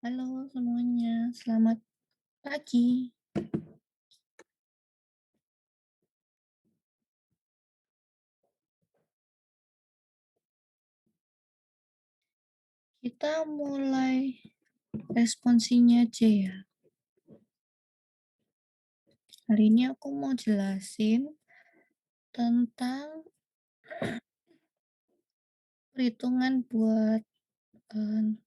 Halo semuanya, selamat pagi. Kita mulai responsinya aja ya. Hari ini aku mau jelasin tentang perhitungan buat eh,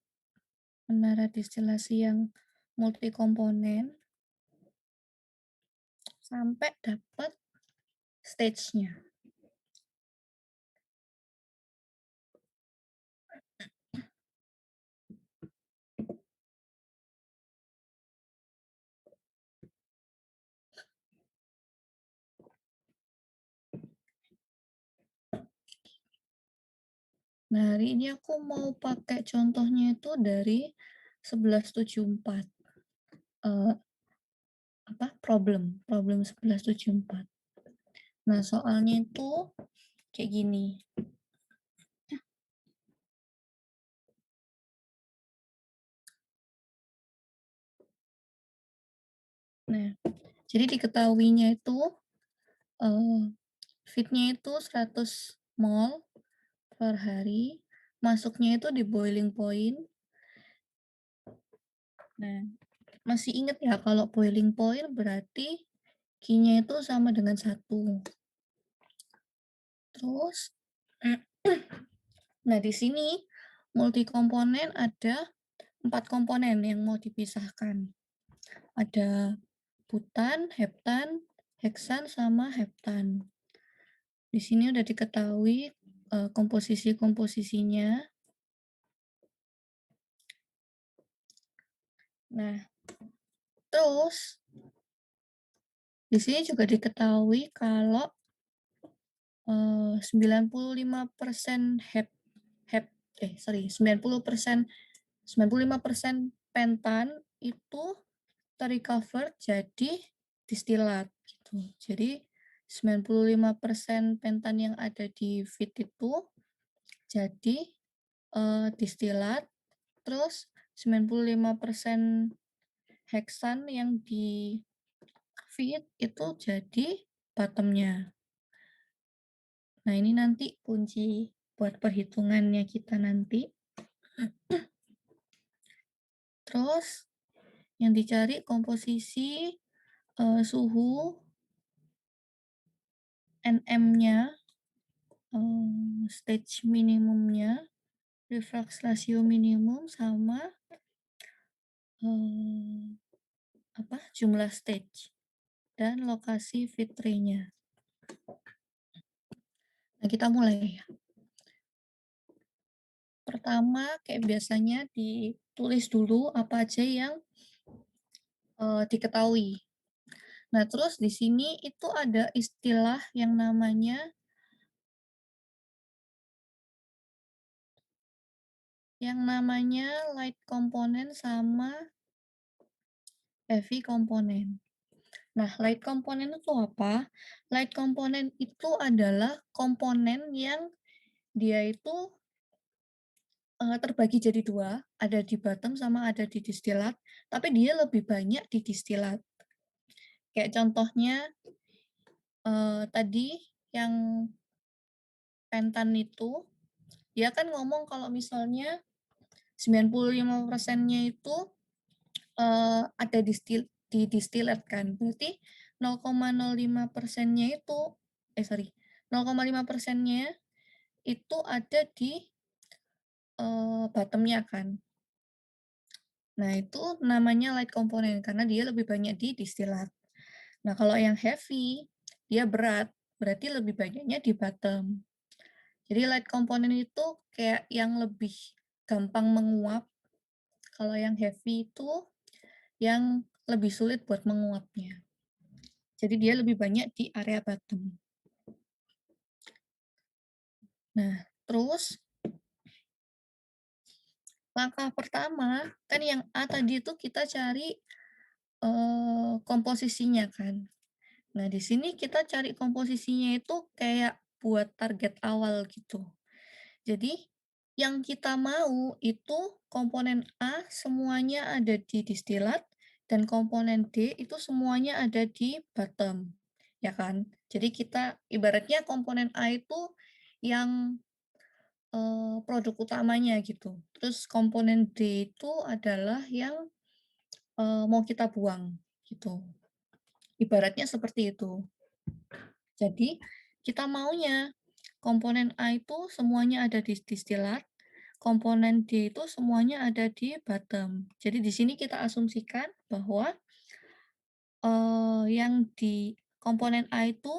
menara distilasi yang multi komponen sampai dapat stage-nya. Nah, hari ini aku mau pakai contohnya itu dari 1174. Eh, problem 1174. Nah, soalnya itu kayak gini. Nah, jadi diketahuinya itu eh, feed-nya itu 100 mol per hari, masuknya itu di boiling point. Nah, masih ingat ya kalau boiling point berarti Q-nya itu sama dengan 1. Terus, nah di sini multi komponen ada 4 komponen yang mau dipisahkan. Ada butan, heptan, heksan, sama heptan. Di sini udah diketahui komposisi-komposisinya. Nah, terus di sini juga diketahui kalau 95% hep hep 95% pentan itu terrecover jadi distilat gitu. Jadi 95% pentan yang ada di feed itu jadi distilat, terus 95% heksan yang di feed itu jadi bottomnya. Nah, ini nanti kunci buat perhitungannya kita nanti. Terus, yang dicari komposisi suhu NM-nya, stage minimumnya, reflux ratio minimum, sama jumlah stage, dan lokasi feed tray-nya. Nah, kita mulai ya. Pertama, kayak biasanya ditulis dulu apa aja yang diketahui. Nah, terus di sini itu ada istilah yang namanya light component sama heavy component. Nah, light component itu apa? Light component itu adalah komponen yang dia itu terbagi jadi dua, ada di bottom sama ada di distilat, tapi dia lebih banyak di distilat. Kayak contohnya tadi yang pentan itu, dia kan ngomong kalau misalnya 95%-nya itu ada di distilat kan. Berarti 0,05%-nya itu, 0,5%-nya itu ada di bottom-nya kan. Nah, itu namanya light component karena dia lebih banyak di distilat. Nah, kalau yang heavy, dia berat, berarti lebih banyaknya di bottom. Jadi light component itu kayak yang lebih gampang menguap. Kalau yang heavy itu yang lebih sulit buat menguapnya. Jadi dia lebih banyak di area bottom. Nah, terus langkah pertama, kan yang A tadi itu kita cari komposisinya kan. Nah, di sini kita cari komposisinya itu kayak buat target awal gitu. Jadi, Yang kita mau itu komponen A semuanya ada di distilat dan komponen D itu semuanya ada di bottom, ya kan? Jadi kita ibaratnya komponen A itu yang, produk utamanya gitu. Terus komponen D itu adalah yang, mau kita buang, gitu. Ibaratnya seperti itu. Jadi, kita maunya komponen A itu semuanya ada di distilat, komponen D itu semuanya ada di bottom. Jadi di sini kita asumsikan bahwa, yang di komponen A itu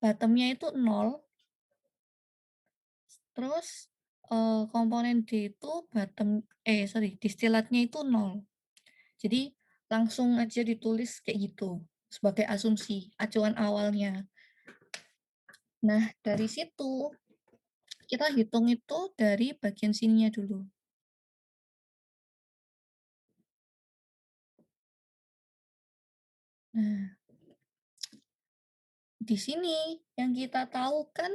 bottom-nya itu 0, terus, komponen D itu sorry, distilatnya itu 0. Jadi langsung aja ditulis kayak gitu, sebagai asumsi, acuan awalnya. Nah, dari situ kita hitung itu dari bagian sininya dulu. Nah, di sini yang kita tahu kan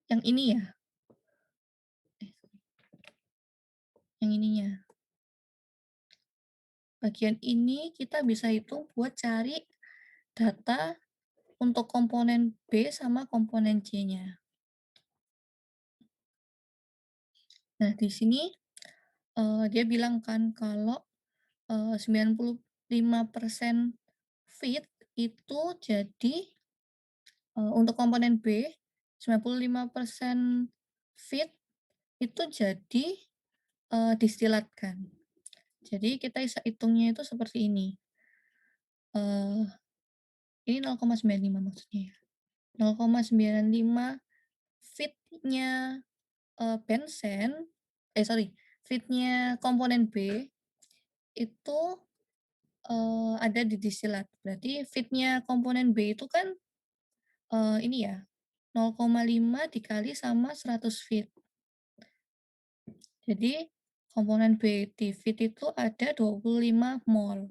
yang ini ya, eh, yang ininya. Bagian ini kita bisa hitung buat cari data untuk komponen B sama komponen C-nya. Nah, di sini, dia bilang kan kalau, 95% fit itu jadi, untuk komponen B, 95% fit itu jadi, distilat kan. Jadi kita bisa hitungnya itu seperti ini, eee, ini 0,95 maksudnya ya, 0,95 fit-nya, bensen sorry, fit-nya komponen B itu, ada di distilat. Berarti fit-nya komponen B itu kan, ini ya, 0,5 dikali sama 100 fit. Jadi komponen B di fit itu ada 25 mol.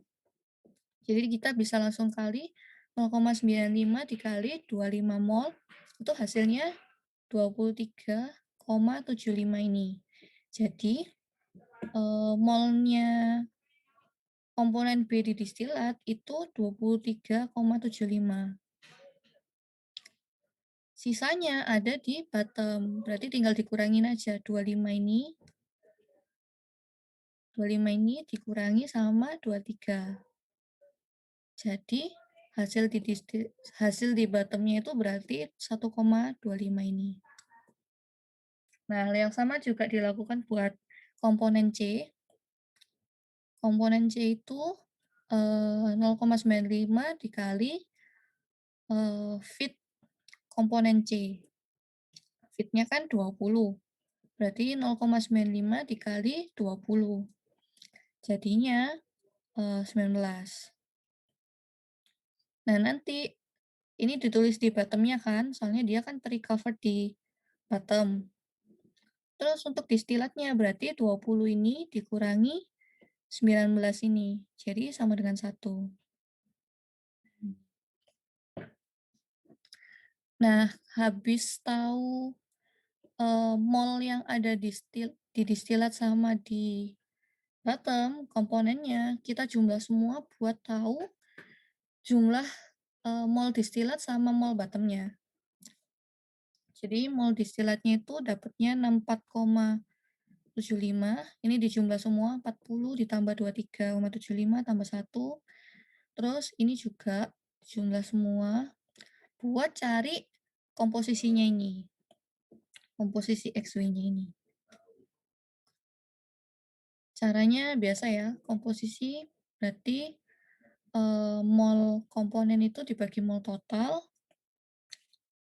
Jadi kita bisa langsung kali 0,95 dikali 25 mol, itu hasilnya 23,75 ini. Jadi, molnya komponen B di distilat itu 23,75. Sisanya ada di bottom, berarti tinggal dikurangin aja 25 ini dikurangi sama 23. Jadi hasil di bottomnya itu berarti 1,25 ini. Nah, hal yang sama juga dilakukan buat komponen C. Komponen C itu 0,95 dikali fit komponen C. Fitnya kan 20. Berarti 0,95 dikali 20. Jadinya 19. Nah, nanti ini ditulis di bottomnya kan, soalnya dia kan tercover di bottom. Terus untuk distilatnya berarti 20 ini dikurangi 19 ini. Jadi sama dengan 1. Nah, habis tahu, mol yang ada di distilat sama di bottom komponennya, kita jumlah semua buat tahu jumlah, mol distilat sama mol bottomnya. Jadi mol distilatnya itu dapatnya 64,75, ini dijumlah semua 40 ditambah 23,75 tambah 1, terus ini juga jumlah semua buat cari komposisinya ini, komposisi XW-nya ini. Caranya biasa ya, komposisi berarti, mol komponen itu dibagi mol total,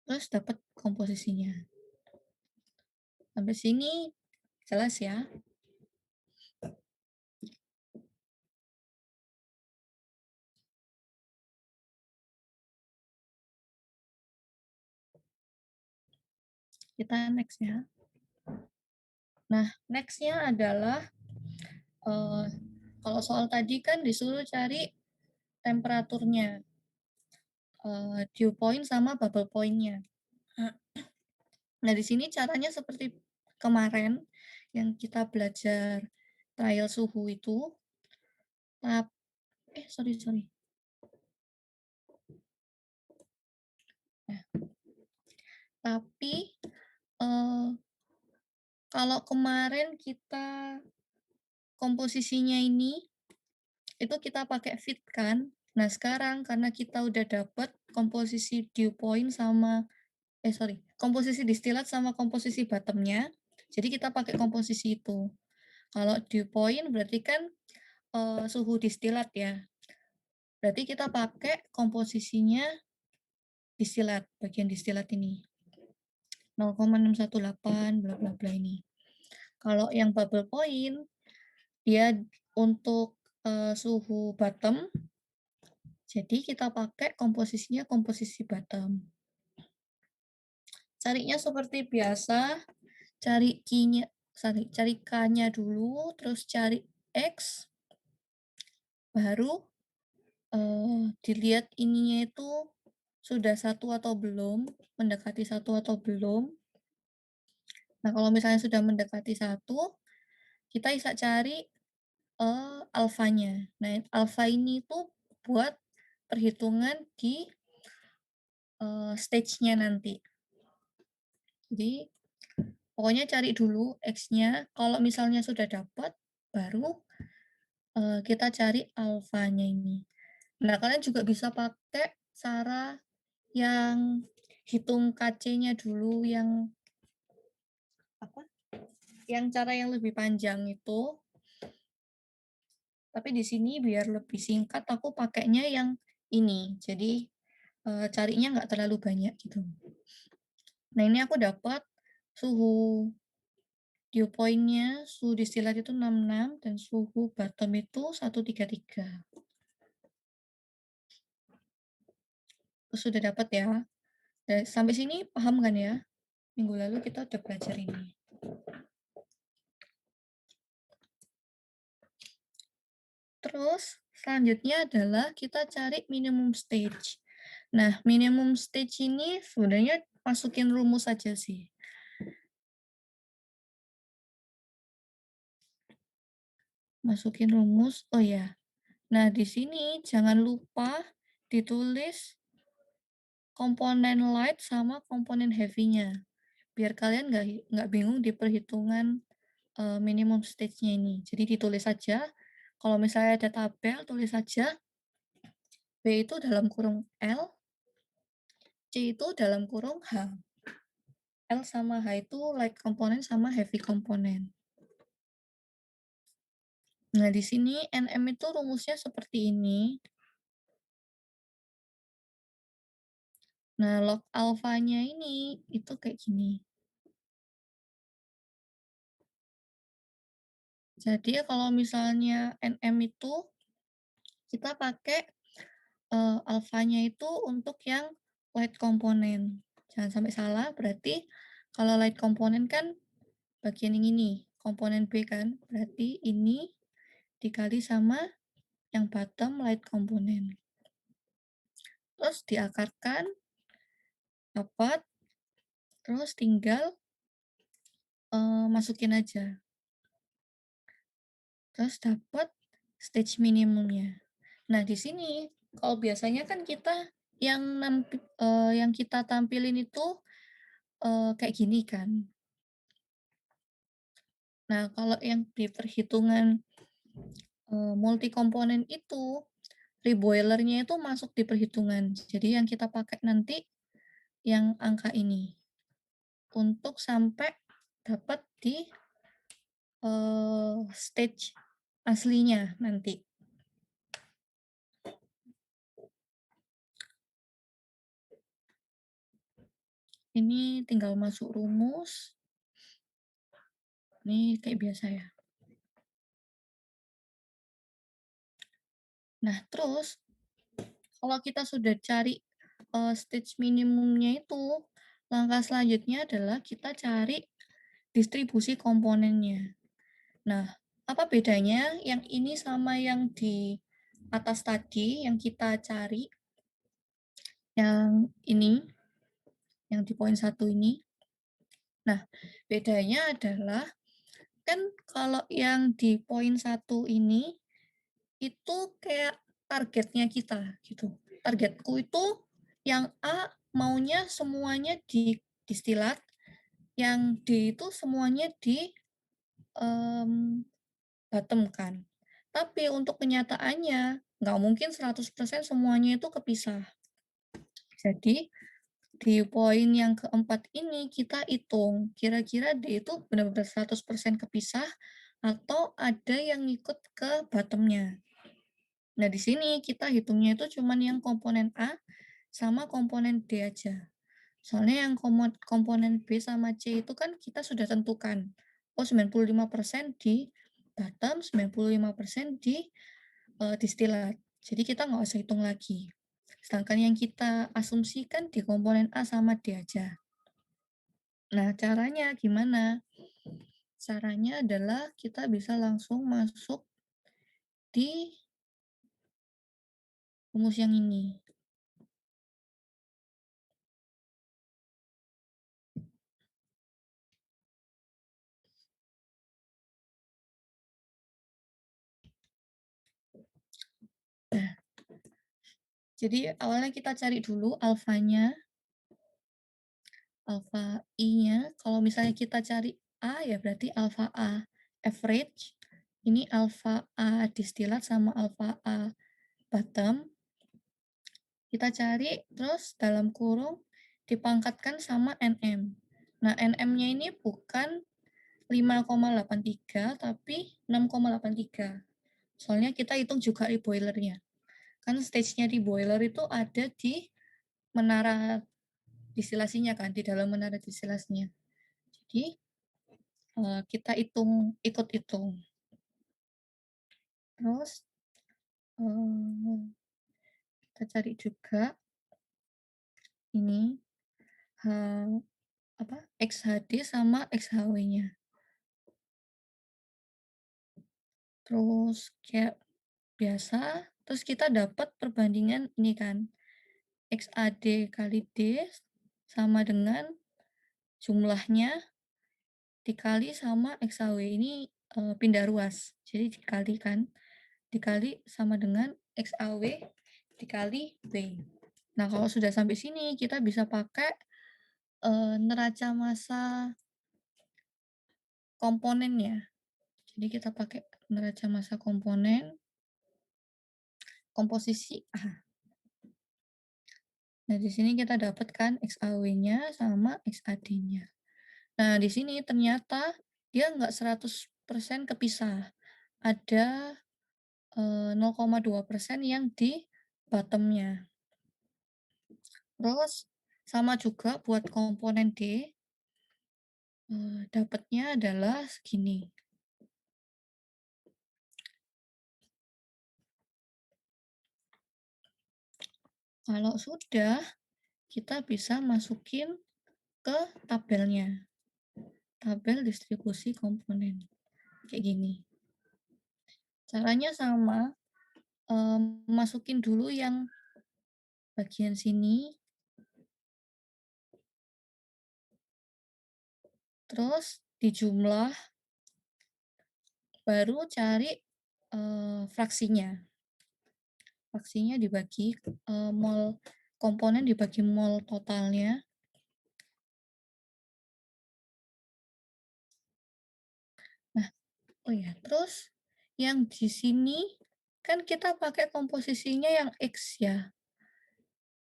terus dapat komposisinya. Sampai sini jelas ya? Kita next ya. Nah, next-nya adalah, kalau soal tadi kan disuruh cari temperaturnya, dew point sama bubble point-nya. Nah, di sini caranya seperti kemarin, yang kita belajar trial suhu itu, tap sorry sorry. Nah, tapi, eee, kalau kemarin kita komposisinya ini, itu kita pakai fit kan. Nah, sekarang karena kita udah dapet komposisi dew point sama sorry, komposisi distilat sama komposisi bottom-nya, jadi kita pakai komposisi itu. Kalau dew point berarti kan, suhu distilat ya, berarti kita pakai komposisinya distilat, bagian distilat ini, 0,618 bla bla bla ini. Kalau yang bubble point, dia untuk, suhu bottom, jadi kita pakai komposisinya komposisi bottom. Carinya seperti biasa, cari cari K-nya dulu, terus cari X, baru dilihat ininya itu sudah satu atau belum, mendekati satu atau belum. Nah, kalau misalnya sudah mendekati satu, kita bisa cari alfanya. Nah, alfa ini tuh buat perhitungan di stage-nya nanti. Jadi, pokoknya cari dulu X-nya, kalau misalnya sudah dapat, baru kita cari alfanya ini. Nah, kalian juga bisa pakai cara yang hitung KC-nya dulu, yang apa? Yang cara yang lebih panjang itu. Tapi di sini biar lebih singkat, aku pakainya yang ini. Jadi carinya nggak terlalu banyak gitu. Nah, ini aku dapat suhu dew point-nya, suhu distilat itu 66 dan suhu bottom itu 133. Sudah dapat ya. Dan sampai sini paham kan ya? Minggu lalu kita udah belajar ini. Terus selanjutnya adalah kita cari minimum stage. Nah, minimum stage ini sebenarnya masukin rumus saja sih. Masukin rumus, oh ya. Nah, di sini jangan lupa ditulis komponen light sama komponen heavy-nya. Biar kalian nggak bingung di perhitungan minimum stage-nya ini. Jadi ditulis saja, kalau misalnya ada tabel, tulis saja B itu dalam kurung L, C itu dalam kurung H. L sama H itu light komponen sama heavy komponen. Nah, di sini NM itu rumusnya seperti ini. Nah, log alfanya ini itu kayak gini. Jadi kalau misalnya NM itu kita pakai alfanya itu untuk yang light komponen. Jangan sampai salah, berarti kalau light komponen kan bagian yang ini, komponen B kan, berarti ini dikali sama yang bottom light komponen. Terus diakarkan, dapat, terus tinggal masukin aja. Terus dapat stage minimumnya. Nah, di sini kalau biasanya kan kita yang kita tampilin itu kayak gini kan. Nah, kalau yang di perhitungan multi komponen itu, reboilernya itu masuk di perhitungan. Jadi yang kita pakai nanti yang angka ini untuk sampai dapat di stage aslinya nanti. Ini tinggal masuk rumus. Ini kayak biasa ya. Nah, terus kalau kita sudah cari stage minimumnya itu, langkah selanjutnya adalah kita cari distribusi komponennya. Nah, apa bedanya yang ini sama yang di atas tadi yang kita cari? Yang ini, yang di poin 1 ini. Nah, bedanya adalah Kan kalau yang di poin satu ini, itu kayak targetnya kita, gitu. Targetku itu yang A maunya semuanya di distilat, yang D itu semuanya di, mmm, bottom kan. Tapi untuk kenyataannya, nggak mungkin 100% semuanya itu kepisah. Jadi, di poin yang keempat ini kita hitung, kira-kira dia itu benar-benar 100% kepisah atau ada yang ngikut ke bottom-nya. Nah, di sini kita hitungnya itu cuman yang komponen A sama komponen D aja. Soalnya yang komponen B sama C itu kan kita sudah tentukan. Oh, 95% di bottom, 95% di distilat. Jadi kita nggak usah hitung lagi. Sedangkan yang kita asumsikan di komponen A sama D aja. Nah, caranya gimana? Caranya adalah kita bisa langsung masuk di rumus yang ini. Nah, jadi awalnya kita cari dulu alfanya, alfa I-nya. Kalau misalnya kita cari A, ya berarti alfa A average. Ini alfa A distilat sama alfa A bottom. Kita cari, terus dalam kurung dipangkatkan sama NM. Nah, NM-nya ini bukan 5,83, tapi 6,83. Soalnya kita hitung juga di boilernya. Kan stage-nya di boiler itu ada di menara distilasinya kan, di dalam menara distilasinya. Jadi, kita ikut hitung. Terus, kita cari juga ini, XHD sama XHW-nya. Terus kayak biasa, terus kita dapat perbandingan ini kan, XAD kali D sama dengan jumlahnya dikali sama XAW ini pindah ruas. Jadi dikalikan, dikali sama dengan XAW dikali W. Nah, kalau sudah sampai sini, kita bisa pakai neraca massa komponennya. Jadi kita pakai neraca massa komponen, komposisi A. Nah, di sini kita dapatkan XAW-nya sama XAD-nya. Nah, di sini ternyata dia nggak 100% kepisah. Ada 0,2% yang di bottom-nya. Terus sama juga buat komponen D, dapatnya adalah segini. Kalau sudah, kita bisa masukin ke tabelnya. Tabel distribusi komponen. Kayak gini. Caranya sama, masukin dulu yang bagian sini, terus dijumlah, baru cari fraksinya. Fraksinya dibagi mol komponen dibagi mol totalnya. Nah, oh ya, terus yang di sini kan kita pakai komposisinya yang X ya.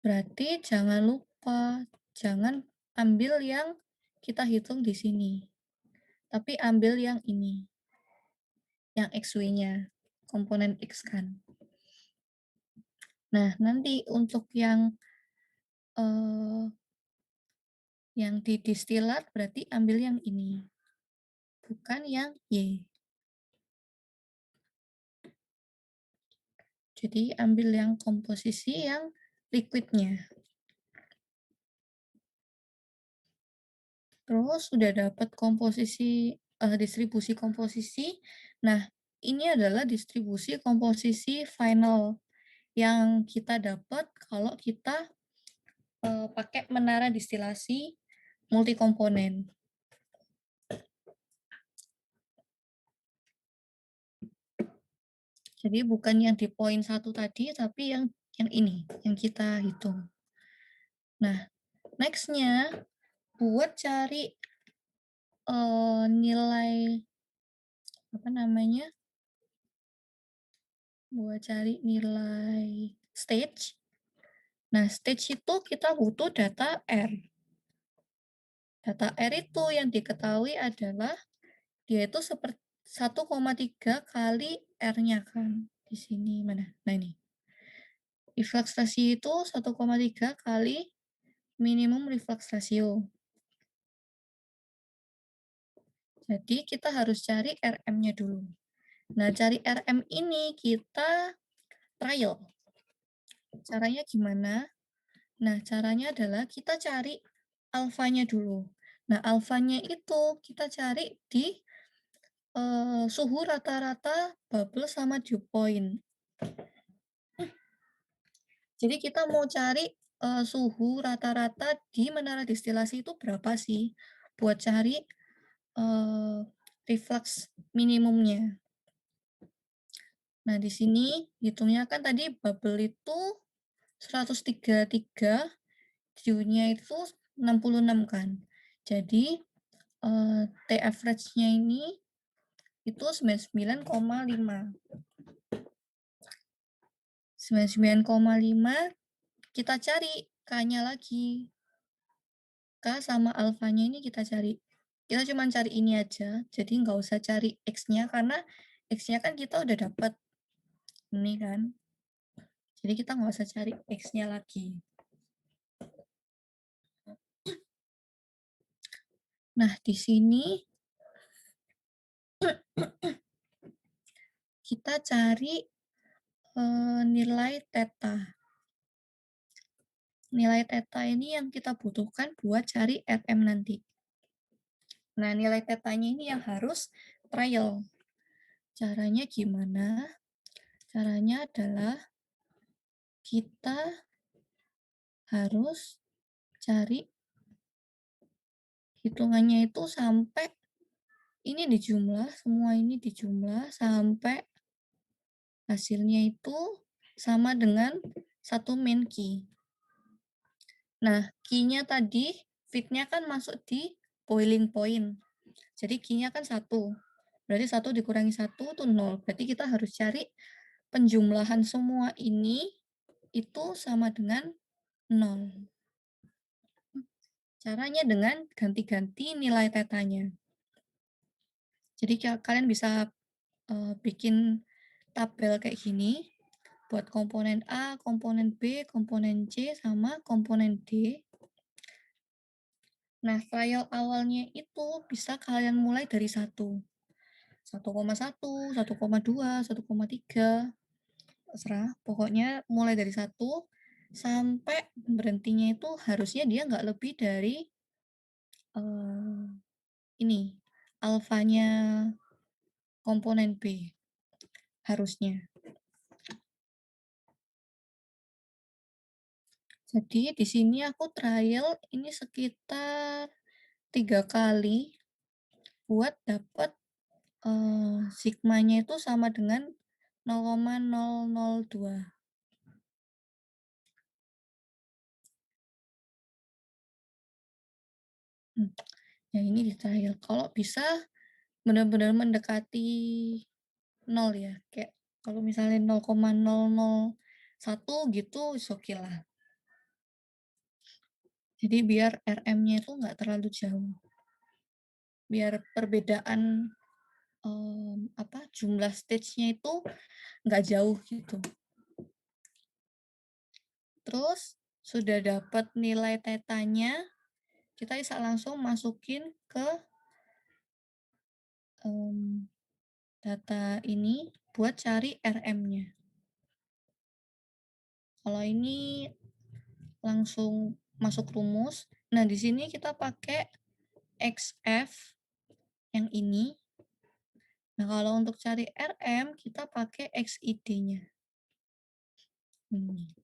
Berarti jangan lupa, jangan ambil yang kita hitung di sini. Tapi ambil yang ini, yang XW-nya, komponen X kan. Nah, nanti untuk yang didistilat berarti ambil yang ini, bukan yang Y. Jadi ambil yang komposisi yang liquidnya. Terus sudah dapat komposisi distribusi komposisi. Nah, ini adalah distribusi komposisi final yang kita dapat kalau kita pakai menara distilasi multi komponen. Jadi bukan yang di poin satu tadi, tapi yang ini, yang kita hitung. Nah, next-nya buat cari nilai apa namanya? Buat cari nilai stage. Nah, stage itu kita butuh data R. Data R itu yang diketahui adalah dia itu seperti 1,3 kali R-nya kan. Di sini mana? Nah, ini. Reflux ratio itu 1,3 kali minimum reflux ratio. Jadi kita harus cari RM-nya dulu. Nah, cari RM ini kita trial. Caranya gimana? Nah, caranya adalah kita cari alfanya dulu. Nah, alfanya itu kita cari di suhu rata-rata bubble sama dew point. Jadi kita mau cari suhu rata-rata di menara distilasi itu berapa sih? Buat cari reflux minimumnya. Nah, di sini hitungnya kan tadi bubble itu 133, dew-nya itu 66 kan. Jadi T average-nya ini itu 99,5. 99,5 kita cari K-nya lagi. K sama alfanya ini kita cari. Kita cuma cari ini aja, jadi nggak usah cari X-nya karena X-nya kan kita udah dapat. Ini kan. Jadi kita nggak usah cari X-nya lagi. Nah, di sini kita cari nilai theta. Nilai theta ini yang kita butuhkan buat cari RM nanti. Nah, nilai tetanya ini yang harus trial. Caranya gimana? Caranya adalah kita harus cari hitungannya itu sampai ini dijumlah, semua ini dijumlah sampai hasilnya itu sama dengan satu main key. Nah, key-nya tadi, fit-nya kan masuk di boiling point. Jadi key-nya kan 1. Berarti 1 dikurangi 1 itu 0. Berarti kita harus cari penjumlahan semua ini itu sama dengan 0. Caranya dengan ganti-ganti nilai tetanya. Jadi kalian bisa bikin tabel kayak gini buat komponen A, komponen B, komponen C, sama komponen D. Nah, trial awalnya itu bisa kalian mulai dari 1. 1,1, 1,2, 1,3. Terserah. Pokoknya mulai dari 1 sampai berhentinya itu harusnya dia nggak lebih dari ini, alfanya komponen B. Harusnya. Jadi di sini aku trial ini sekitar 3 kali buat dapat sigmanya itu sama dengan 0,002. Ya ini di trial. Kalau bisa benar-benar mendekati 0 ya. Kayak kalau misalnya 0,001 gitu, oke lah. Jadi biar RM-nya itu nggak terlalu jauh. Biar perbedaan jumlah stage-nya itu nggak jauh gitu. Terus sudah dapat nilai tetanya, kita bisa langsung masukin ke data ini buat cari RM-nya. Kalau ini langsung masuk rumus. Nah, di sini kita pakai XF yang ini. Nah, kalau untuk cari RM, kita pakai XID-nya. Ini.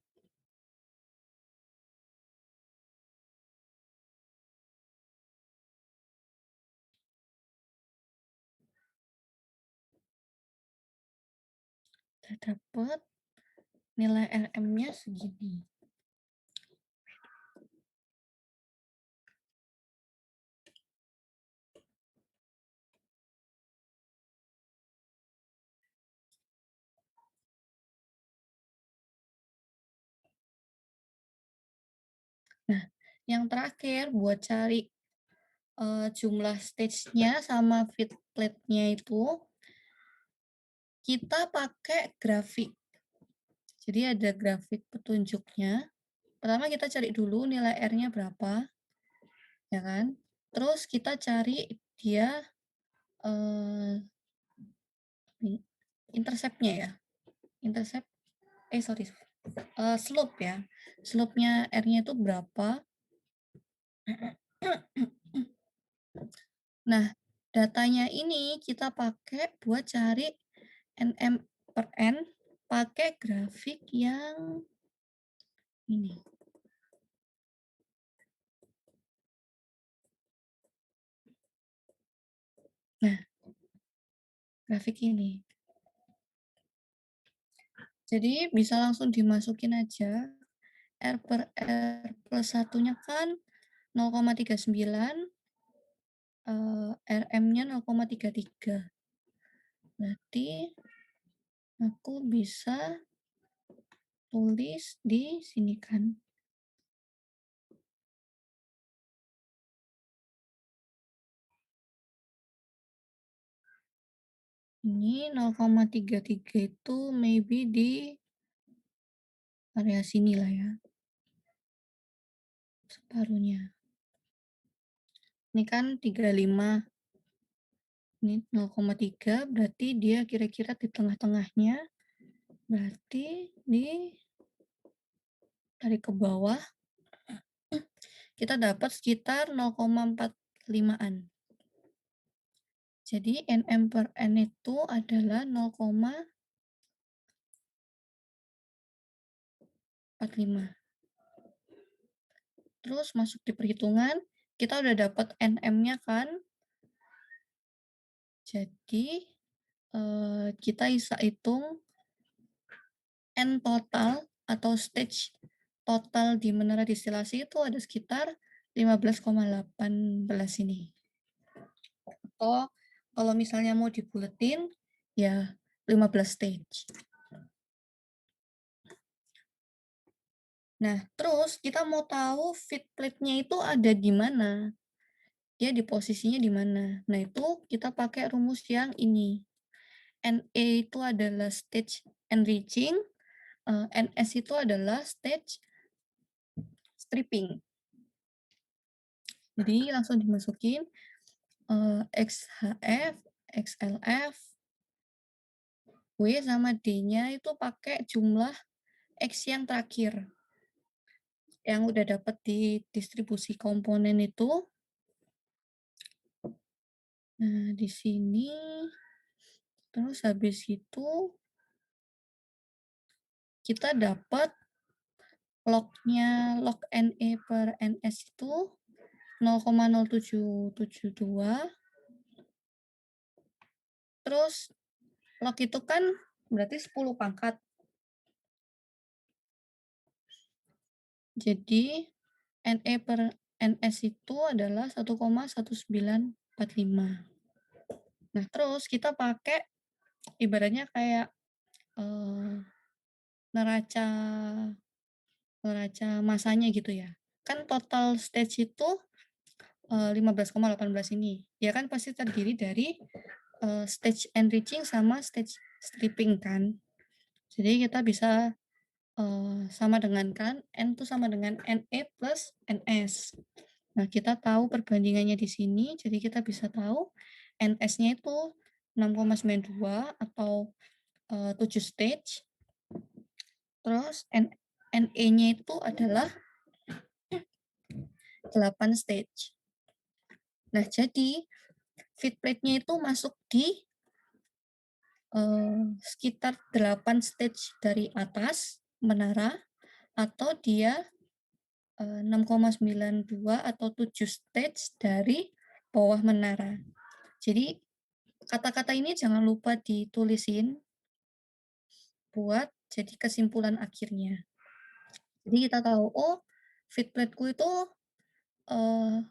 Kita dapat nilai RM-nya segini. Nah, yang terakhir buat cari jumlah stage-nya sama feed plate-nya itu, kita pakai grafik. Jadi ada grafik petunjuknya. Pertama kita cari dulu nilai R-nya berapa, ya kan? Terus kita cari dia intercept-nya ya. Intercept, sorry, slope ya. Slope-nya R-nya itu berapa? Nah, datanya ini kita pakai buat cari NM per N pakai grafik yang ini. Nah, grafik ini. Jadi bisa langsung dimasukin aja. R per R plus satunya kan 0,39, RM-nya 0,33. Berarti aku bisa tulis di sini kan. Ini 0,33 itu maybe di area sini lah ya. Separuhnya. Ini kan 35. Ini 0,3 berarti dia kira-kira di tengah-tengahnya. Berarti dari ke bawah kita dapat sekitar 0,45-an. Jadi NM per N itu adalah 0,45. Terus masuk di perhitungan, kita udah dapat NM-nya kan. Jadi kita bisa hitung N total atau stage total di menara distilasi itu ada sekitar 15,18 ini. Atau kalau misalnya mau dibuletin, ya 15 stage. Nah, terus kita mau tahu feed plate-nya itu ada di mana. Dia di posisinya di mana. Nah, itu kita pakai rumus yang ini. NA itu adalah stage enriching, NS itu adalah stage stripping. Jadi langsung dimasukin XHF, XLF, W sama D-nya itu pakai jumlah X yang terakhir. Yang udah dapat di distribusi komponen itu. Nah, di sini terus habis itu kita dapat log-nya, log NE per NS itu 0,0772. Terus log itu kan berarti 10 pangkat. Jadi NE per NS itu adalah 1,1945. Nah, terus kita pakai ibaratnya kayak neraca masanya gitu ya. Kan total stage itu 15,18 ini. Ya kan pasti terdiri dari stage enriching sama stage stripping kan. Jadi kita bisa sama dengan kan N itu sama dengan NE plus NS. Nah, kita tahu perbandingannya di sini, jadi kita bisa tahu NS-nya itu 6,92 atau 7 stage. Terus NE-nya itu adalah 8 stage. Nah, jadi feed plate-nya itu masuk di sekitar 8 stage dari atas menara atau dia 6,92 atau 7 stage dari bawah menara. Jadi kata-kata ini jangan lupa ditulisin buat jadi kesimpulan akhirnya. Jadi kita tahu, oh feed plate-ku itu, eee,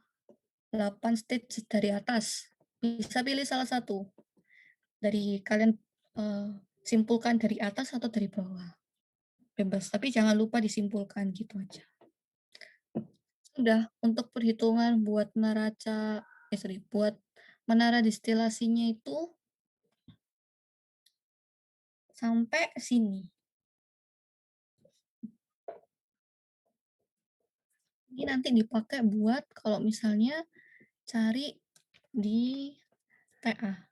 8 stage dari atas. Bisa pilih salah satu dari kalian, eee, simpulkan dari atas atau dari bawah, bebas, tapi jangan lupa disimpulkan, gitu aja. Udah, untuk perhitungan buat buat menara distilasinya itu sampai sini. Ini nanti dipakai buat kalau misalnya cari di TA.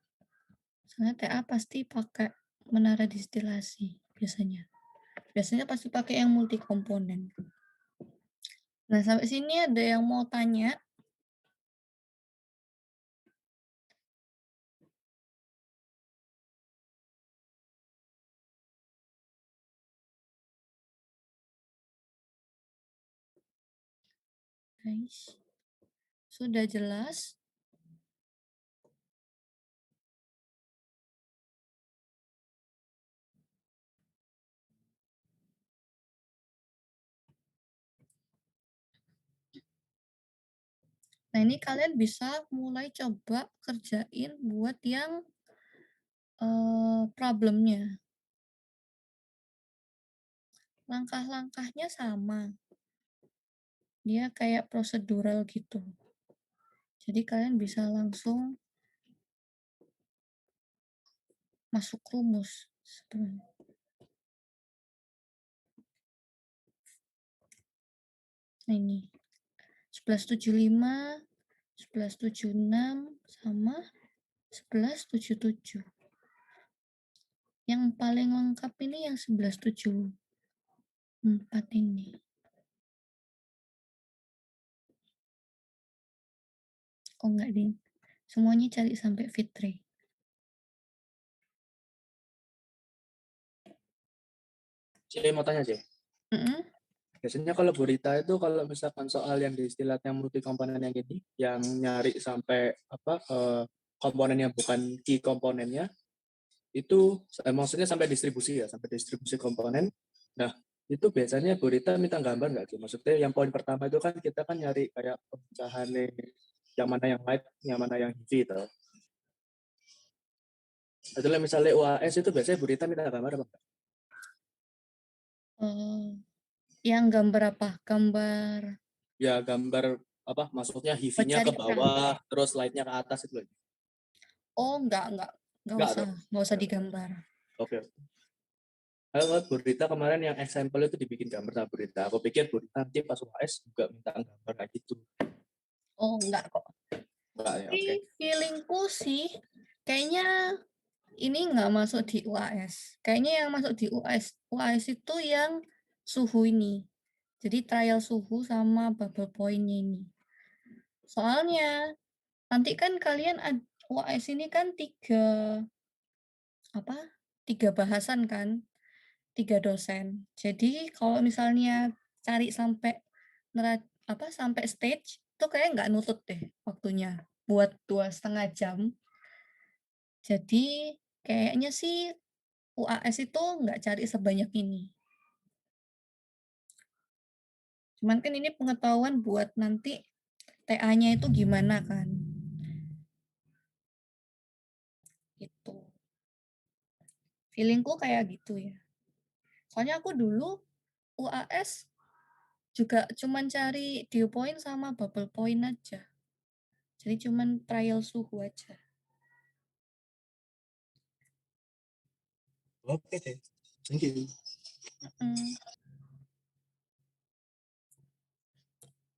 Soalnya TA pasti pakai menara distilasi biasanya. Biasanya pasti pakai yang multi komponen. Nah, sampai sini ada yang mau tanya? Guys, sudah jelas? Nah, ini kalian bisa mulai coba kerjain buat yang problemnya. Langkah-langkahnya sama. Dia kayak prosedural gitu. Jadi kalian bisa langsung masuk rumus sebenarnya. Nah, ini 1175, 1176 sama 1177. Yang paling lengkap ini yang 1174 ini. Oh enggak, Ding. Semuanya cari sampai fitre. Saya mau tanya, Cek. Mm-mm. Biasanya kalau Burita itu kalau misalkan soal yang di istilah yang multi komponen yang ini, yang nyari sampai apa komponen yang bukan key komponennya, itu maksudnya sampai distribusi ya, sampai distribusi komponen. Nah, itu biasanya Burita minta gambar nggak sih? Maksudnya yang poin pertama itu kan kita kan nyari kayak pemecahan yang mana yang light, yang mana yang heavy itu. Itulah misalnya UAS itu biasanya Burita minta gambar apa enggak? Yang gambar apa? Gambar Ya gambar apa? Maksudnya buat heavy-nya cari ke peta. bawah, terus light-nya ke atas itu. Oh, Enggak tuh. nggak usah digambar. Oke. Kalau Burita kemarin yang example itu dibikin gambar sama Burita. Aku pikir Burita nanti pas UAS juga minta gambar kayak gitu. Oh, enggak kok. Enggak ya, Tapi oke. feelingku sih, kayaknya ini nggak masuk di UAS. Kayaknya yang masuk di UAS itu yang suhu ini. Jadi trial suhu sama bubble point-nya ini. Soalnya nanti kan kalian UAS ini kan apa? Tiga bahasan kan, tiga dosen. Jadi kalau misalnya cari sampai sampai stage itu kayak nggak nutut deh waktunya buat 2,5 jam. Jadi kayaknya sih UAS itu nggak cari sebanyak ini. Cuman kan ini pengetahuan buat nanti TA-nya itu gimana kan. Gitu. Feelingku kayak gitu ya. Soalnya aku dulu UAS juga cuman cari dew point sama bubble point aja. Jadi cuman trial suhu aja. Oke deh. Thank you. Mm.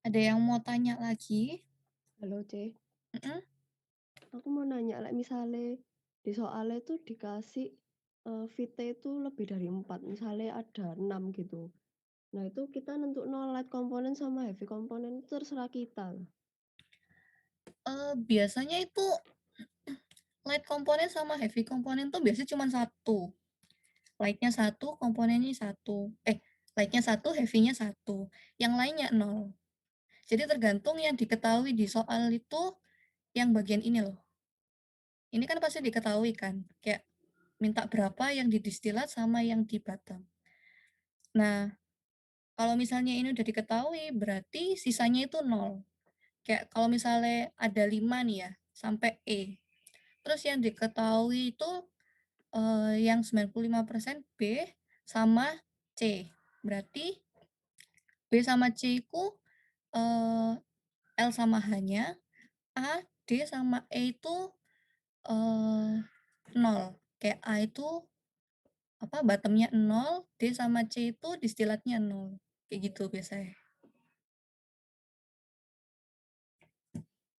Ada yang mau tanya lagi? Halo, C. Mm-mm. Aku mau nanya, misalnya di soalnya tuh dikasih VT itu lebih dari 4, misalnya ada 6 gitu. Nah, itu kita nentuk light komponen sama heavy komponen itu terserah kita. Biasanya itu light komponen sama heavy komponen tuh biasanya cuma satu. Lightnya satu, komponennya satu. Lightnya satu, heavy-nya satu. Yang lainnya nol. Jadi tergantung yang diketahui di soal itu yang bagian ini loh. Ini kan pasti diketahui kan. Kayak minta berapa yang didistilat sama yang di bottom. Nah, kalau misalnya ini udah diketahui, berarti sisanya itu nol. Kayak kalau misalnya ada 5 nih ya, sampai E. Terus yang diketahui itu yang 95% B sama C. Berarti B sama C itu L sama H-nya, A, D sama E itu 0. Kayak A itu bottomnya 0, D sama C itu distilatnya 0. Kayak gitu biasanya.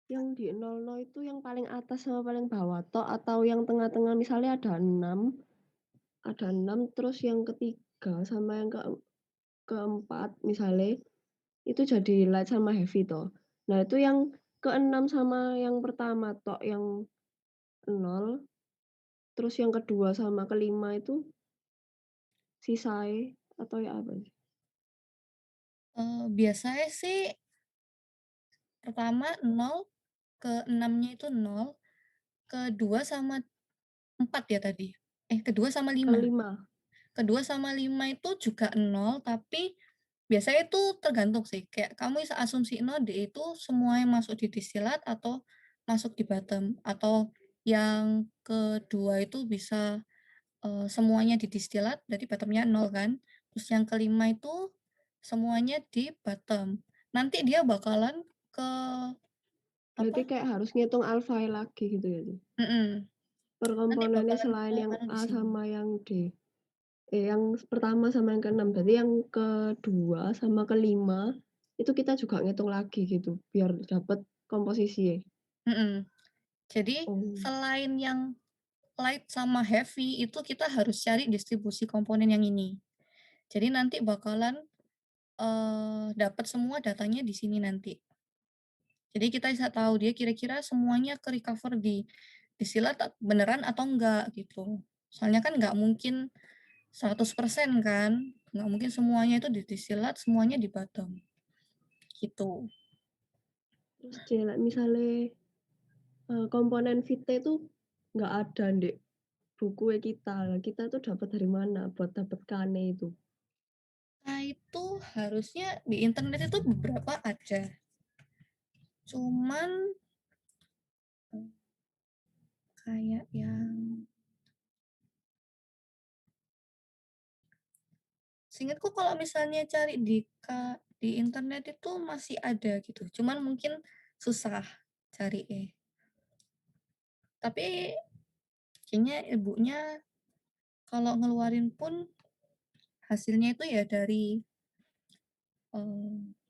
Yang di 00 itu yang paling atas sama paling bawah toh atau yang tengah-tengah misalnya ada 6 terus yang ketiga sama yang keempat misalnya itu jadi light sama heavy toh. Nah itu yang keenam sama yang pertama toh yang 0 terus yang kedua sama kelima itu sisai atau ya apa sih? Biasanya sih pertama 0, ke 6-nya itu 0, kedua sama 4 ya tadi? Kedua sama 5. Kelima. Kedua sama 5 itu juga 0, tapi biasanya itu tergantung sih. Kayak kamu bisa asumsi 0 D itu semuanya masuk di distilat atau masuk di bottom. Atau yang kedua itu bisa semuanya di distilat, berarti bottomnya 0 kan. Terus yang kelima itu semuanya di bottom. Nanti dia bakalan ke Berarti apa? kayak harus ngitung alpha lagi gitu ya? Mm-mm. Per Nanti komponennya bakalan selain ke yang anu di A sini. sama yang D. Yang pertama sama yang keenam. Berarti yang kedua sama kelima itu kita juga ngitung lagi gitu biar dapat komposisi. Mm-mm. Jadi Oh, selain yang light sama heavy itu kita harus cari distribusi komponen yang ini. Jadi nanti bakalan dapat semua datanya di sini nanti. Jadi kita bisa tahu dia kira-kira semuanya ke recover di distilat beneran atau enggak gitu. Soalnya kan nggak mungkin 100% kan, nggak mungkin semuanya itu di distilat, semuanya di bottom gitu. terus misalnya komponen Vite itu nggak ada di buku kita. Kita tuh dapat dari mana buat dapat Kane itu? Nah itu harusnya di internet itu beberapa ada. Cuman kayak yang seingatku kalau misalnya cari di internet itu masih ada gitu. Cuman mungkin susah cari. Tapi kayaknya ibunya kalau ngeluarin pun hasilnya itu ya dari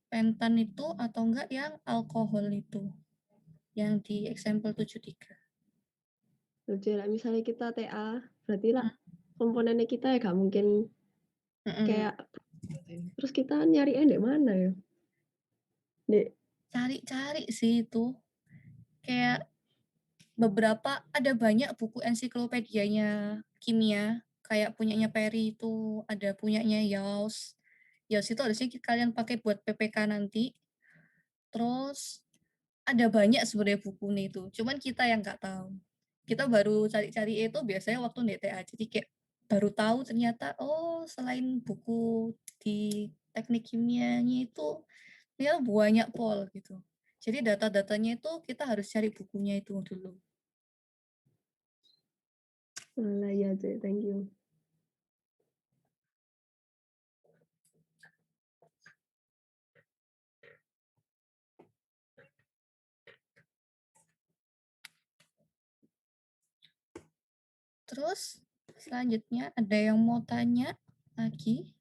pentan itu atau enggak yang alkohol itu yang di example 73. Jadi misalnya kita TA, berarti lah Hmm. komponennya kita ya nggak mungkin Mm-mm. kayak terus kita nyarinya di mana ya? Di Cari-cari sih itu. Kayak ada banyak buku ensiklopedianya kimia. Kayak punyanya Perry itu, ada punyanya Yaus. Yaus itu harusnya kalian pakai buat PPK nanti. Terus ada banyak sebenarnya buku nih itu. Cuman kita yang nggak tahu. Kita baru cari-cari itu biasanya waktu DTA. Jadi kayak baru tahu ternyata selain buku di teknik kimianya itu dia banyak pol gitu. Jadi data-datanya itu kita harus cari bukunya itu dulu. Nah, ya, Cek, thank you. Terus selanjutnya ada yang mau tanya lagi?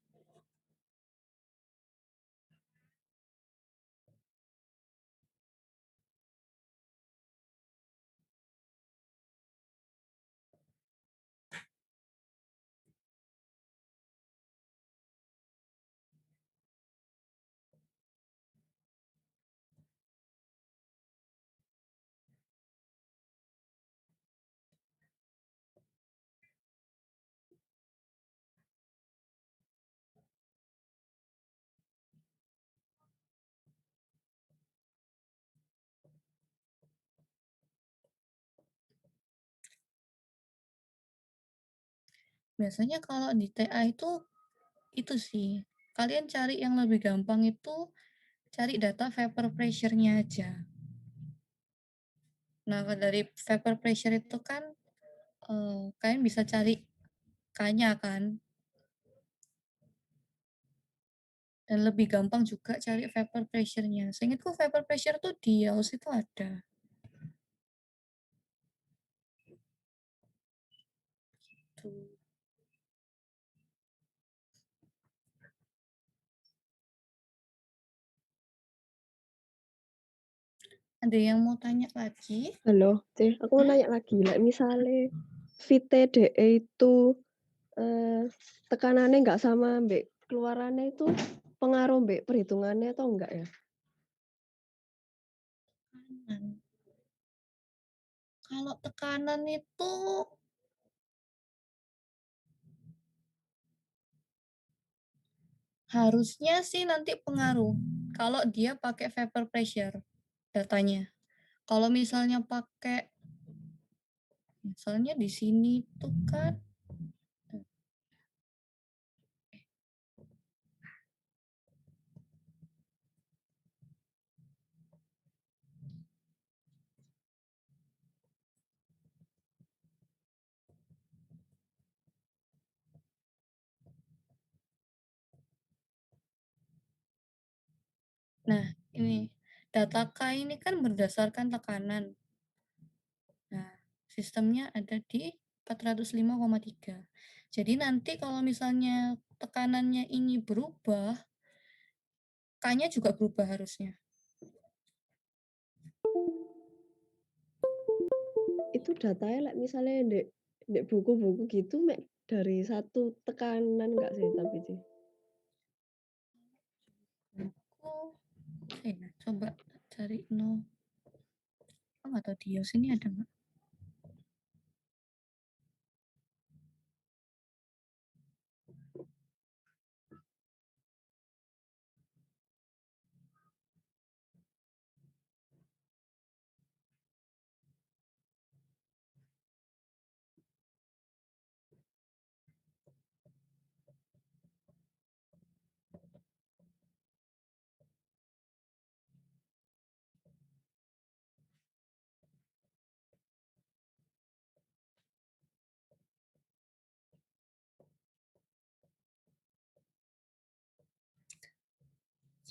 Biasanya kalau di TA itu sih, kalian cari yang lebih gampang itu cari data vapor pressure-nya aja. Nah, dari vapor pressure itu kan kalian bisa cari K-nya kan, dan lebih gampang juga cari vapor pressure-nya. Seingatku vapor pressure tuh di Yaosu itu ada. Tuh. Ada yang mau tanya lagi? Halo, aku mau nanya lagi, misalnya VTDE itu tekanannya nggak sama mbak keluarannya itu pengaruh mbak perhitungannya atau enggak ya? Tekanan. Kalau tekanan itu harusnya sih nanti pengaruh kalau dia pakai vapor pressure datanya. Kalau misalnya pakai, misalnya di sini tuh kan, nah ini data K ini kan berdasarkan tekanan. Nah, sistemnya ada di 405,3. Jadi nanti kalau misalnya tekanannya ini berubah, K-nya juga berubah harusnya. Itu datanya misalnya dek buku-buku gitu dari satu tekanan enggak sih tapi sih? Oke, nah, coba cari no. Oh, nggak tahu dia sini ada nggak?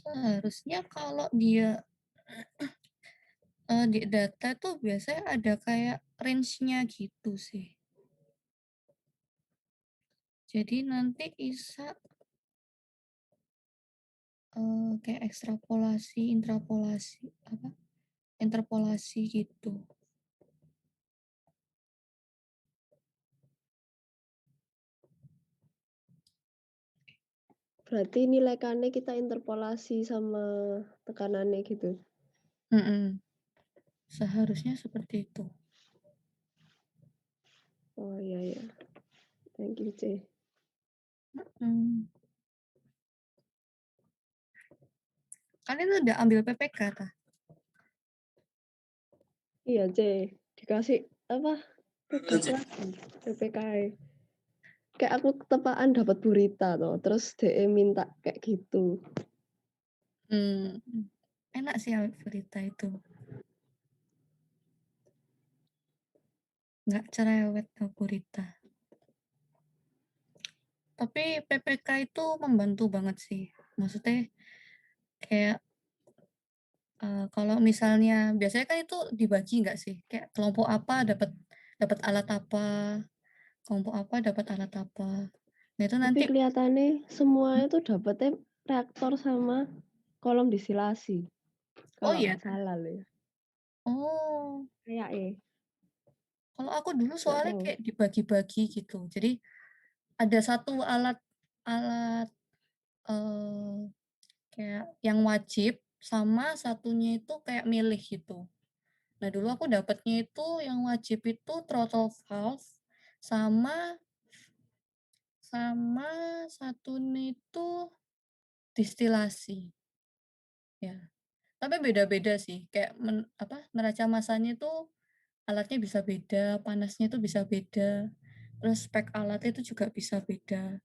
Seharusnya kalau dia di data tuh biasanya ada kayak range-nya gitu sih. Jadi nanti bisa kayak ekstrapolasi, intrapolasi, apa? Interpolasi gitu. Berarti nilai K-nya kita interpolasi sama tekanannya gitu. Seharusnya seperti itu. Oh iya ya. Thank you, C. Mm. Kalian udah ambil PPK kah? Iya, C. Dikasih apa? Tugas lagi PPKI. Kayak aku ketepaan dapat berita toh, terus DE minta kayak gitu. Enak sih ambil berita itu. Nggak cerewet berita. Tapi PPK itu membantu banget sih. Maksudnya kayak kalau misalnya biasanya kan itu dibagi nggak sih? Kayak kelompok apa dapat dapat alat apa, kelompok apa dapat alat apa. Nah itu Tapi nanti kelihatannya semuanya tuh dapetnya reaktor sama kolom distilasi. oh Kalau iya. nggak salah loh ya. Oh, Kayak kalau aku dulu nggak soalnya tahu. kayak dibagi-bagi gitu. Jadi ada satu alat alat kayak yang wajib sama satunya itu kayak milih gitu. Nah, dulu aku dapatnya itu yang wajib itu throttle valve sama sama satunya itu distilasi. Ya. Tapi beda-beda sih. Kayak neraca masanya itu alatnya bisa beda, panasnya itu bisa beda. terus spek alatnya itu juga bisa beda.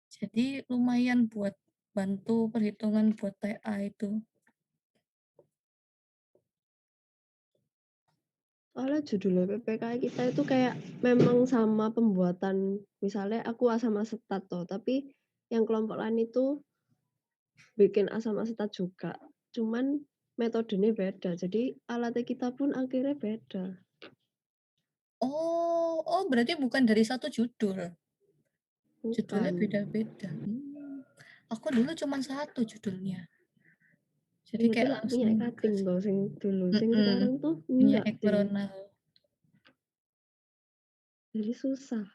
Jadi lumayan buat bantu perhitungan buat TA itu. Soalnya judul PPK kita itu kayak memang sama pembuatan, misalnya aku asam asetat toh, tapi yang kelompok lain itu bikin asam asetat juga. Cuman metodenya beda. Jadi alatnya kita pun akhirnya beda. Oh, berarti bukan dari satu judul. Judulnya Bukan. beda-beda. Aku dulu cuma satu judulnya. Jadi Iya tuh kayak lah langsung minyak cutting toh sing dulu. Sing mm-mm, sekarang tuh minyak enggak deh. ekronal. Jadi susah.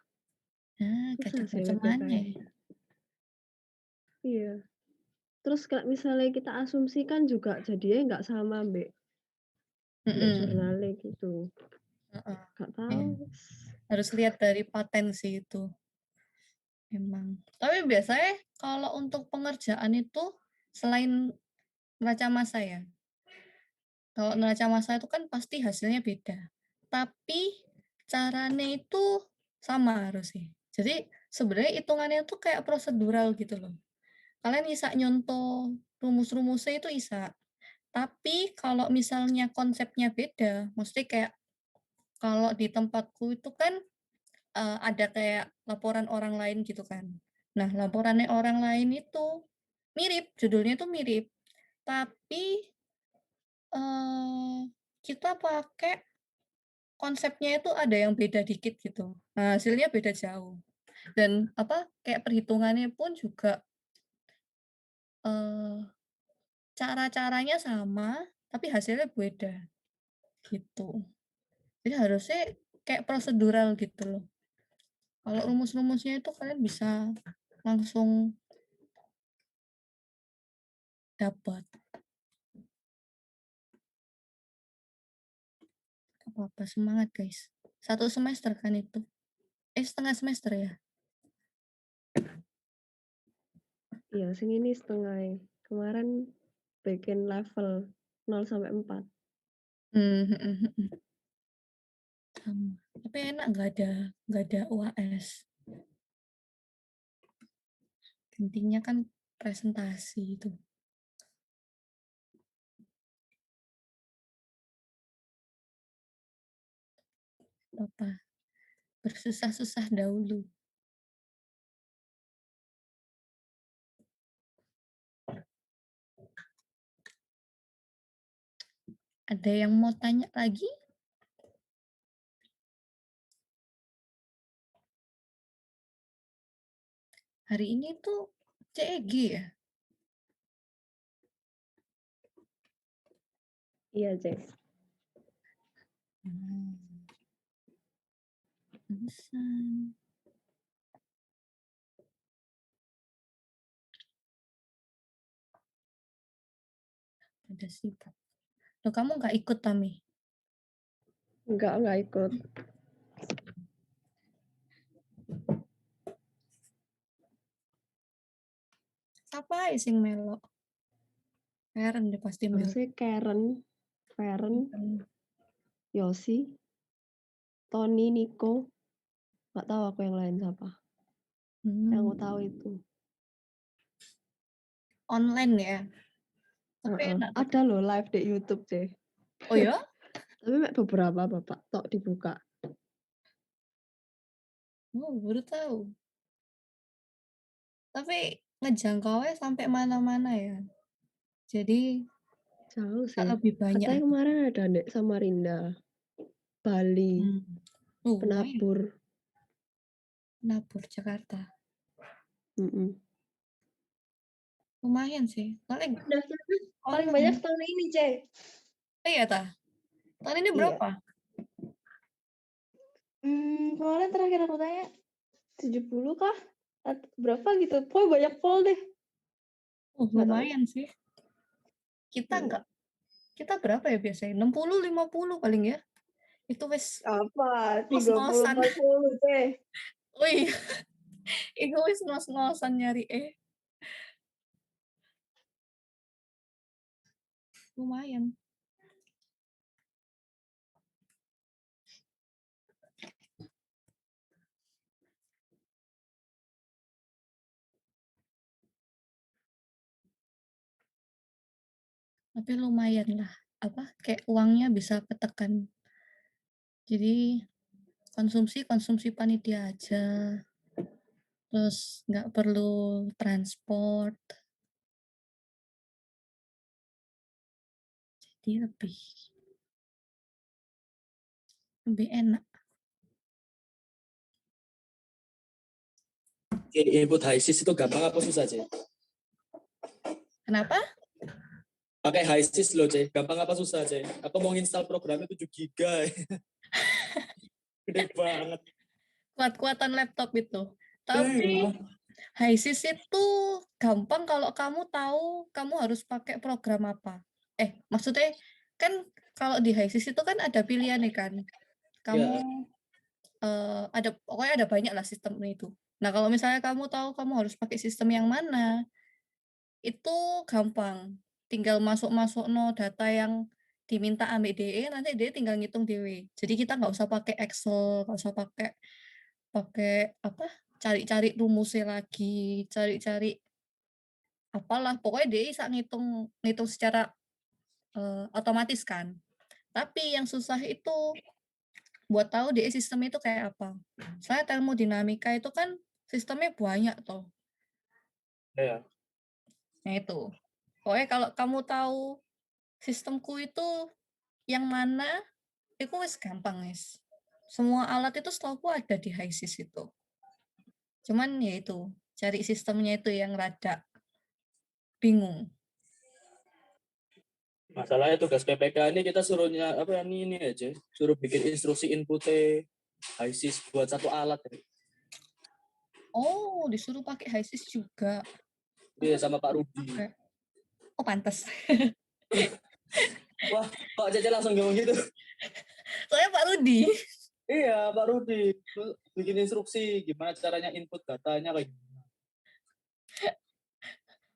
Nah, Susah sih PPK gacet-gacemannya. ini. Iya. Terus kalau misalnya kita asumsikan juga jadinya nggak sama mbak Mm-mm. jurnalnya gitu. Heeh. Nggak Iya. tahu. Harus lihat dari potensi itu. Emang. Tapi biasanya kalau untuk pengerjaan itu selain neraca massa ya. Kalau neraca massa itu kan pasti hasilnya beda. Tapi caranya itu sama harusnya. Jadi sebenarnya hitungannya itu kayak prosedural gitu loh. Kalian bisa nyontoh rumus-rumusnya itu bisa. Tapi kalau misalnya konsepnya beda, mesti kayak kalau di tempatku itu kan ada kayak laporan orang lain gitu kan. Nah, laporannya orang lain itu mirip, judulnya itu mirip, tapi kita pakai konsepnya itu ada yang beda dikit gitu. Nah, hasilnya beda jauh. Dan apa kayak perhitungannya pun juga eh, cara-caranya sama, tapi hasilnya beda gitu. Jadi harusnya kayak prosedural gitu loh. Kalau rumus-rumusnya itu kalian bisa langsung dapat. Apa-apa, semangat guys. Satu semester kan itu. Setengah semester ya? Iya, sing ini setengah. Kemarin bikin level 0 sampai 4. Hmm, sama. Tapi enak nggak ada UAS. Intinya kan presentasi itu. Apa? Bersusah-susah dahulu. Ada yang mau tanya lagi? Hari ini tuh CEG ya? Iya, Cek. Hmm, Pantesan. Ada sibuk. Loh, kamu nggak ikut, Tami? Enggak ikut. Siapa aja sing melo? Keren deh pasti melo. Harusnya Karen, Feren, Hmm. Yosi, Tony, Nico. Nggak tahu aku yang lain siapa. Yang aku tahu itu. Online ya? Tapi Heeh. enak tuh. Ada loh live di YouTube, Cek. Oh ya? Tapi mek beberapa bapak tok dibuka. Oh, baru tahu. Tapi ngejangkaunya sampai mana-mana ya. Jadi Jauh bisa sih. lebih banyak. Katanya kemarin ada di Samarinda, Bali, Hmm. Lumayan. Penabur. Nabur Jakarta. Mm-mm. Lumayan sih. Paling Daftarnya paling banyak online. tahun ini, Cek. Oh iya tah. Tahun ini Iya. berapa? Kemarin terakhir aku tanya 70 kah? Atau berapa gitu. Pokoknya banyak pol deh. Nggak tahu. Lumayan sih. Kita Mm. enggak. Kita berapa ya biasanya? 60, 50 paling ya. Itu wes Apa? 30, ngos-ngosan. 40, Cek. Oh iya. Itu wes ngos-ngosan nyari lumayan. Tapi lumayan lah, kayak uangnya bisa ketekan. Jadi konsumsi panitia aja, terus nggak perlu transport, jadi lebih enak. Input HiSys itu gampang apa susah, Cek? Kenapa? Pakai HiSys loh, Cek. Gampang apa susah, Cek? Aku mau install programnya 7 giga. Gede banget. Kuat-kuatan laptop itu. Tapi Iya. HiSys itu gampang kalau kamu tahu kamu harus pakai program apa. Maksudnya kan kalau di HiSys itu kan ada pilihan nih kan. Kamu Ya, pokoknya ada banyak lah sistem itu. Nah, kalau misalnya kamu tahu kamu harus pakai sistem yang mana, itu gampang. Tinggal masuk-masuk no data yang diminta ambil DE, nanti DE tinggal ngitung DW. Jadi kita nggak usah pakai Excel, nggak usah pakai pakai apa? Cari-cari rumusnya lagi, cari-cari apalah. Pokoknya DE bisa ngitung ngitung secara otomatis kan. Tapi yang susah itu buat tahu DE sistem itu kayak apa. Soalnya termodinamika itu kan sistemnya banyak toh. ya. Nah itu. Pokoknya kalau kamu tahu sistemku itu yang mana, itu wis gampang guys. Semua alat itu setahu ada di HiSys itu. Cuman ya itu, cari sistemnya itu yang rada bingung. Masalahnya tugas PPK ini kita suruhnya apa ini aja, suruh bikin instruksi inputnya HiSys buat satu alat. Oh, disuruh pakai HiSys juga. Iya, sama Pak Rudi. Kayak, oh pantas. Wah, Pak Cece langsung ngomong gitu. Soalnya Pak Rudi. Iya, Pak Rudi. Bikin instruksi gimana caranya input datanya kayak gimana.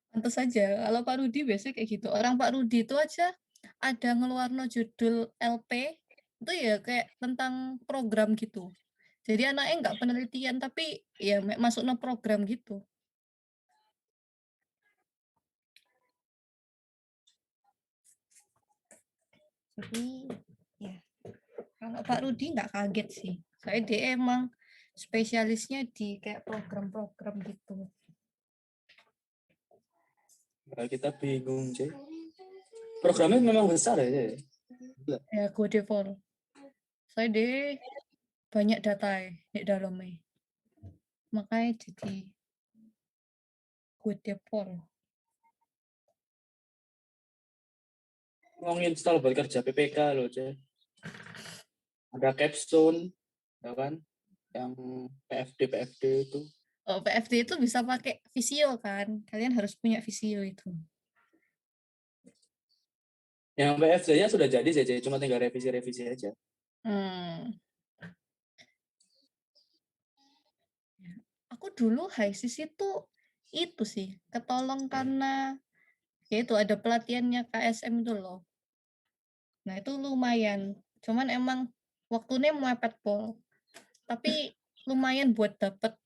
Pantas saja. Kalau Pak Rudi biasanya kayak gitu. Orang Pak Rudi itu aja ada ngeluarno judul LP, itu ya kayak tentang program gitu. Jadi anaknya nggak penelitian, tapi ya masuk no program gitu. Jadi ya kalau Pak Rudi nggak kaget sih. Soalnya dia emang spesialisnya di kayak program-program gitu. Nah, kita bingung, Cek. Programnya memang besar ya, Cek. Gila. Ya Godefall. Soalnya dia banyak data ya di dalamnya. Makanya jadi Godefall. Mau install buat kerja PPK loh, Cek. Ada capstone, ya kan? Yang PFD itu. Oh, PFD itu bisa pakai Visio kan? Kalian harus punya Visio itu. Yang PFD-nya sudah jadi, Cek. Cuma tinggal revisi-revisi aja. Hmm. Aku dulu HiSys itu sih ketolong karena ya itu ada pelatihannya KSM itu loh. Nah itu lumayan. Cuman emang waktunya mepet pol. Tapi lumayan buat dapet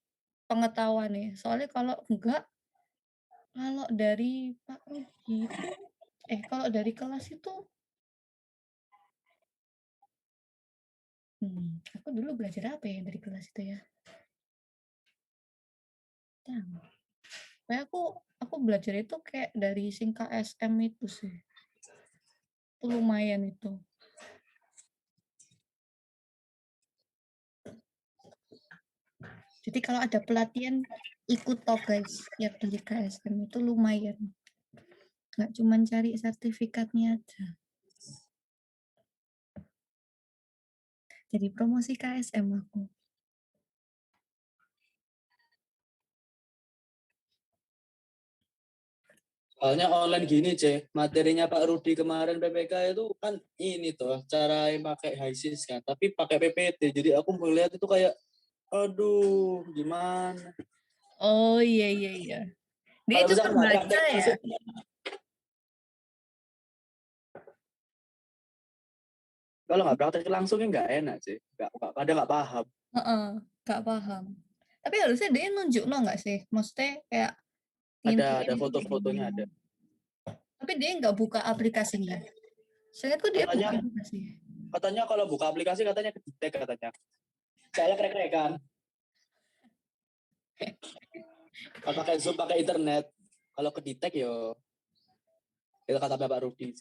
pengetahuan nih. Soalnya kalau dari Pak Rudi itu, kalau dari kelas itu, aku dulu belajar apa ya dari kelas itu ya? Tahu. Kayak aku belajar itu kayak dari sing KSM itu sih. Itu lumayan itu. Jadi kalau ada pelatihan, ikut toh guys. Yang dari KSM itu lumayan. Nggak cuma cari sertifikatnya aja. Jadi promosi KSM aku. Soalnya online gini, Cek. Materinya Pak Rudi kemarin PPK itu kan ini tuh, cara pakai HiSys kan. Tapi pakai PPT. Jadi aku melihat itu kayak, aduh, gimana. Oh iya iya iya. Dia Kalau itu misalkan nggak terbaca praktek ya. langsung, kalau nggak praktek langsungnya nggak enak, Cek. Kadang nggak paham. Heeh, nggak paham. Tapi harusnya dia nunjuk no nggak sih? Maksudnya kayak Ada ngintilin kayak foto-fotonya gimana. ada. Tapi dia nggak buka aplikasinya. Saya tuh dia buka Katanya aplikasi. katanya kalau buka aplikasi katanya kedetek katanya. Saya krek-krekan. Kalau pakai Zoom pakai internet. Kalau kedetek yo itu kata Bapak Rudi.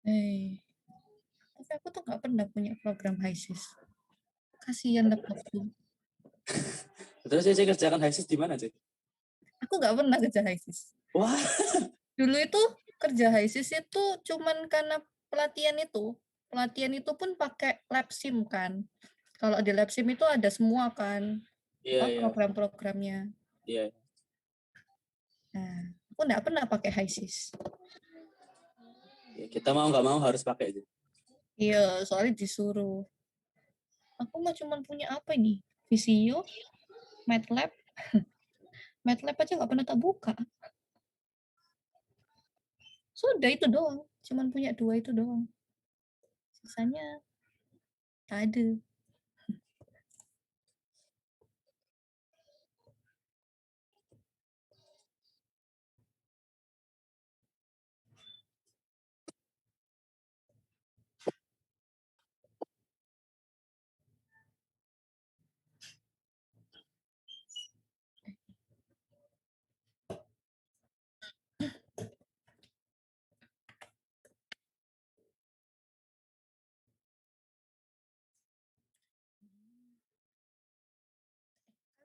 Tapi aku tuh nggak pernah punya program HiSys. Kasihan laptopku. Terus saya kerjakan HiSys di mana, sih? Aku nggak pernah kerja HiSys. Wah, Dulu itu kerja HiSys itu cuman karena pelatihan itu. Pelatihan itu pun pakai lab sim kan. Kalau di lab sim itu ada semua kan. iya. Program-programnya. Iya. Nah, aku nggak pernah pakai HiSys. Ya, kita mau nggak mau harus pakai itu. Iya, soalnya disuruh. Aku mah cuma punya apa ini? Visio, MATLAB. MATLAB aja nggak pernah tak buka. Sudah itu doang. Cuman punya 2 itu doang. Sisanya tak ada.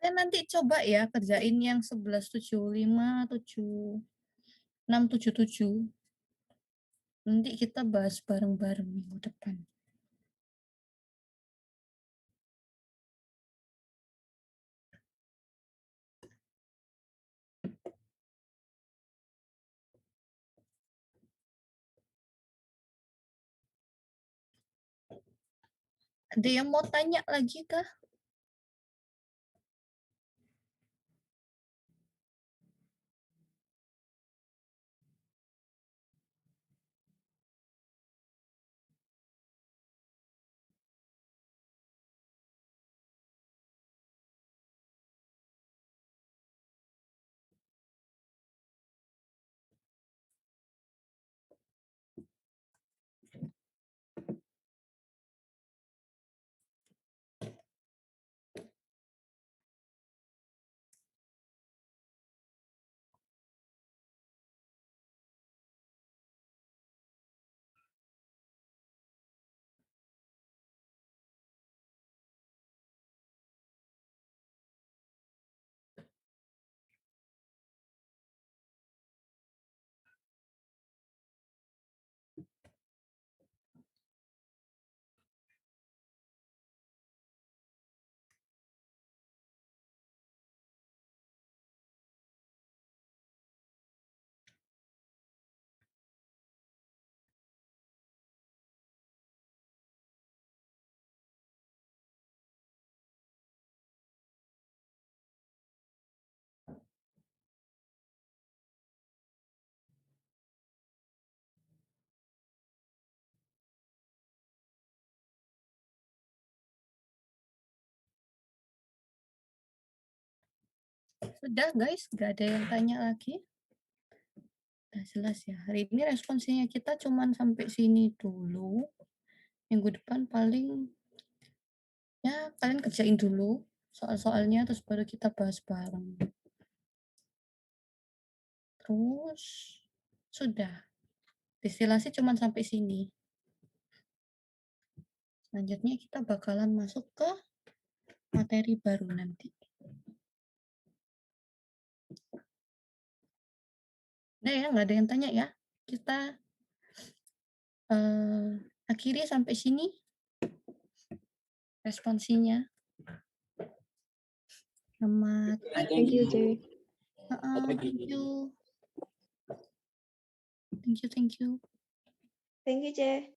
Kalian nanti coba ya kerjain yang 1175, 7677. Nanti kita bahas bareng-bareng minggu depan. Ada yang mau tanya lagi kah? Sudah guys, nggak ada yang tanya lagi. Udah jelas ya. Hari ini responsinya kita cuman sampai sini dulu. Minggu depan paling ya kalian kerjain dulu soal-soalnya terus baru kita bahas bareng. Terus sudah. Distilasi cuman sampai sini. Selanjutnya kita bakalan masuk ke materi baru nanti. Udah ya, nggak ada yang tanya ya. Kita akhiri sampai sini responsinya. Selamat pagi. Thank you, C. Thank you. Thank you. Thank you, C.